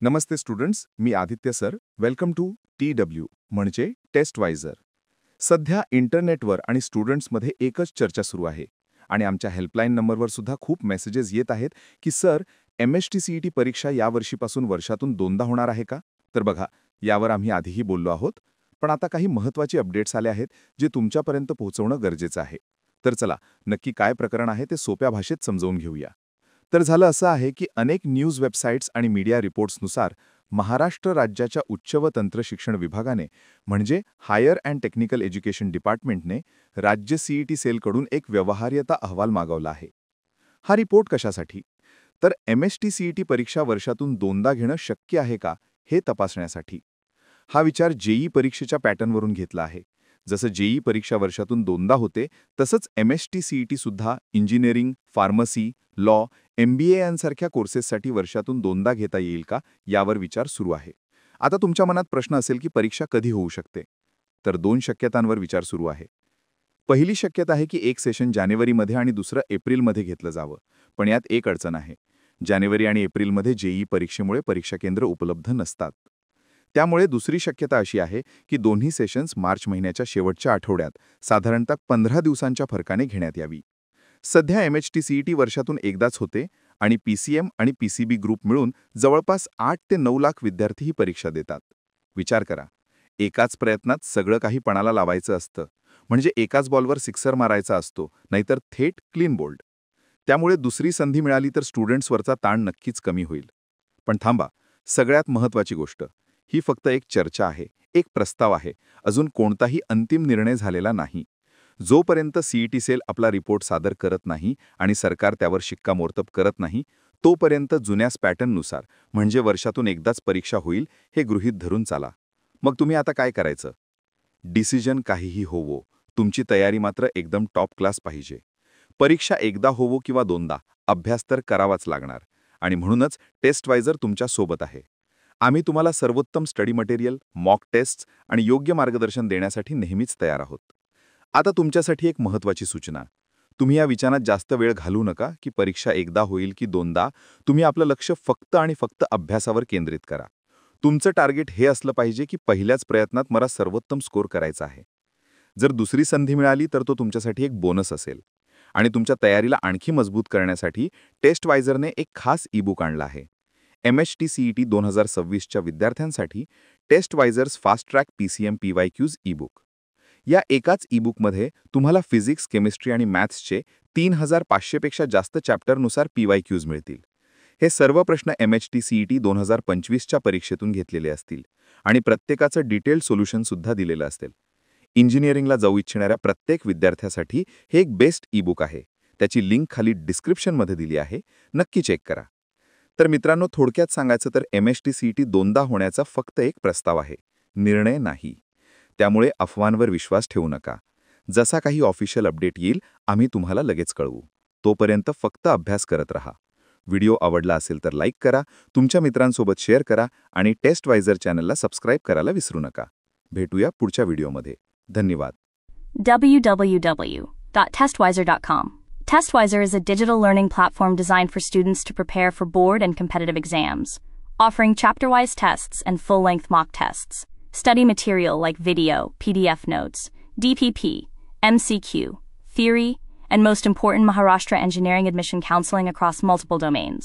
नमस्ते students, मी Aditya sir. Welcome to TW म्हणजे टेस्टवायझर. सध्या इंटरनेटवर आणि स्टुडंट्समध्ये एकच चर्चा सुरू आहे आणि आमच्या हेल्पलाईन नंबरवर सुद्धा खूप मेसेजेस येत आहेत की सर, MST-CET परीक्षा यावर्षीपासून वर्षातून दोनदा होणार आहे का? तर बघा, यावर आम्ही आधीही बोललो आहोत, पण आता काही महत्त्वाची अपडेट्स आले आहेत जे तुमच्यापर्यंत पोहोचवणं गरजेचं आहे. तर चला, नक्की काय प्रकरण आहे ते सोप्या भाषेत समजावून घेऊया. तर झालं असं आहे की अनेक न्यूज वेबसाईट्स आणि मीडिया रिपोर्ट्सनुसार महाराष्ट्र राज्याच्या उच्च व तंत्र शिक्षण विभागाने म्हणजे हायर अँड टेक्निकल एज्युकेशन डिपार्टमेंटने राज्य CET सेलकडून एक व्यवहार्यता अहवाल मागवला आहे. हा रिपोर्ट कशासाठी? तर MST-CET परीक्षा वर्षातून दोनदा घेणं शक्य आहे का हे तपासण्यासाठी. हा विचार JEE परीक्षेच्या पॅटर्नवरून घेतला आहे. जसं JEE परीक्षा वर्षातून दोनदा होते, तसंच MST-CET सुद्धा इंजिनिअरिंग, फार्मसी, लॉ, MBA यांसारख्या कोर्सेससाठी वर्षातून दोनदा घेता येईल का, यावर विचार सुरू आहे. आता तुमच्या मनात प्रश्न असेल की परीक्षा कधी होऊ शकते? तर 2 शक्यतांवर विचार सुरू आहे. पहिली शक्यता आहे की एक सेशन जानेवारीमध्ये आणि दुसरं एप्रिलमध्ये घेतलं जावं. पण यात एक अडचण आहे. जानेवारी आणि एप्रिलमध्ये JEE परीक्षेमुळे परीक्षा केंद्र उपलब्ध नसतात. त्यामुळे दुसरी शक्यता अशी आहे की दोन्ही सेशन्स मार्च महिन्याच्या शेवटच्या आठवड्यात साधारणतः 15 दिवसांच्या फरकाने घेण्यात यावी. सध्या MST-CET वर्षातून एकदाच होते आणि PCM आणि PCB ग्रुप मिळून जवळपास 8 ते 9 लाख विद्यार्थी ही परीक्षा देतात. विचार करा, एकाच प्रयत्नात सगळं काही पणाला लावायचं असतं, म्हणजे एकाच बॉलवर सिक्सर मारायचा असतो, नाहीतर थेट क्लीन बोल्ड. त्यामुळे दुसरी संधी मिळाली तर स्टुडंट्सवरचा ताण नक्कीच कमी होईल. पण थांबा, सगळ्यात महत्त्वाची गोष्ट, ही फक्त एक चर्चा आहे, एक प्रस्ताव आहे. अजून कोणताही अंतिम निर्णय झालेला नाही. जोपर्यंत CET सेल आपला रिपोर्ट सादर करत नाही आणि सरकार त्यावर शिक्कामोर्तब करत नाही, तोपर्यंत जुन्याच पॅटर्ननुसार म्हणजे वर्षातून एकदाच परीक्षा होईल हे गृहीत धरून चाला. मग तुम्ही आता काय करायचं? डिसिजन काहीही होवो, तुमची तयारी मात्र एकदम टॉप क्लास पाहिजे. परीक्षा एकदा होवो किंवा दोनदा, अभ्यास तर करावाच लागणार आणि म्हणूनच टेस्टवायझर तुमच्या सोबत आहे. आम्ही तुम्हाला सर्वोत्तम स्टडी मटेरियल, मॉक टेस्ट्स आणि योग्य मार्गदर्शन देण्यासाठी नेहमीच तयार आहोत. आता तुमच्यासाठी एक महत्त्वाची सूचना. तुम्ही या विचारात जास्त वेळ घालवू नका की परीक्षा एकदा होईल की दोनदा. तुम्ही आपलं लक्ष फक्त आणि फक्त अभ्यासावर केंद्रित करा. तुमचं टार्गेट हे असलं पाहिजे की पहिल्याच प्रयत्नात मला सर्वोत्तम स्कोर करायचा आहे. जर दुसरी संधी मिळाली तर तो तुमच्यासाठी एक बोनस असेल. आणि तुमच्या तयारीला आणखी मजबूत करण्यासाठी टेस्टवायझरने एक खास ई-बुक आणलं आहे. MST-CET 2026च्या विद्यार्थ्यांसाठी टेस्टवायझर्स fast track PCM PYQs ebook. या एकाच ई-बुकमध्ये तुम्हाला फिजिक्स, केमिस्ट्री आणि मॅथ्सचे 3500 पेक्षा जास्त चॅप्टरनुसार PYQs मिळतील. हे सर्व प्रश्न MST-CET 2025च्या परीक्षेतून घेतलेले असतील आणि प्रत्येकाचं डिटेल्ड सोल्युशनसुद्धा दिलेलं असेल. इंजिनिअरिंगला जाऊ इच्छिणाऱ्या प्रत्येक विद्यार्थ्यासाठी हे एक बेस्ट ई-बुक आहे. त्याची लिंक खाली डिस्क्रिप्शनमध्ये दिली आहे. नक्की चेक करा. तर मित्रांनो, थोडक्यात सांगायचं तर MST-CET दोनदा होण्याचा फक्त एक प्रस्ताव आहे, निर्णय नाही. त्यामुळे अफवांवर विश्वास ठेवू नका. जसा काही ऑफिशियल अपडेट येईल, आम्ही तुम्हाला लगेच कळवू. तोपर्यंत फक्त अभ्यास करत राहा. व्हिडिओ आवडला असेल तर लाईक करा, तुमच्या मित्रांसोबत शेअर करा आणि टेस्टवायझर चॅनलला सबस्क्राईब करायला विसरू नका. भेटूया पुढच्या व्हिडिओमध्ये. धन्यवाद. www.testwiser.com. Testwiser is a digital learning platform designed for students to prepare for board and competitive exams, offering chapter-wise tests and full-length mock tests. Study material like video, PDF notes, DPP, MCQ, theory, and most important, Maharashtra engineering admission counseling across multiple domains.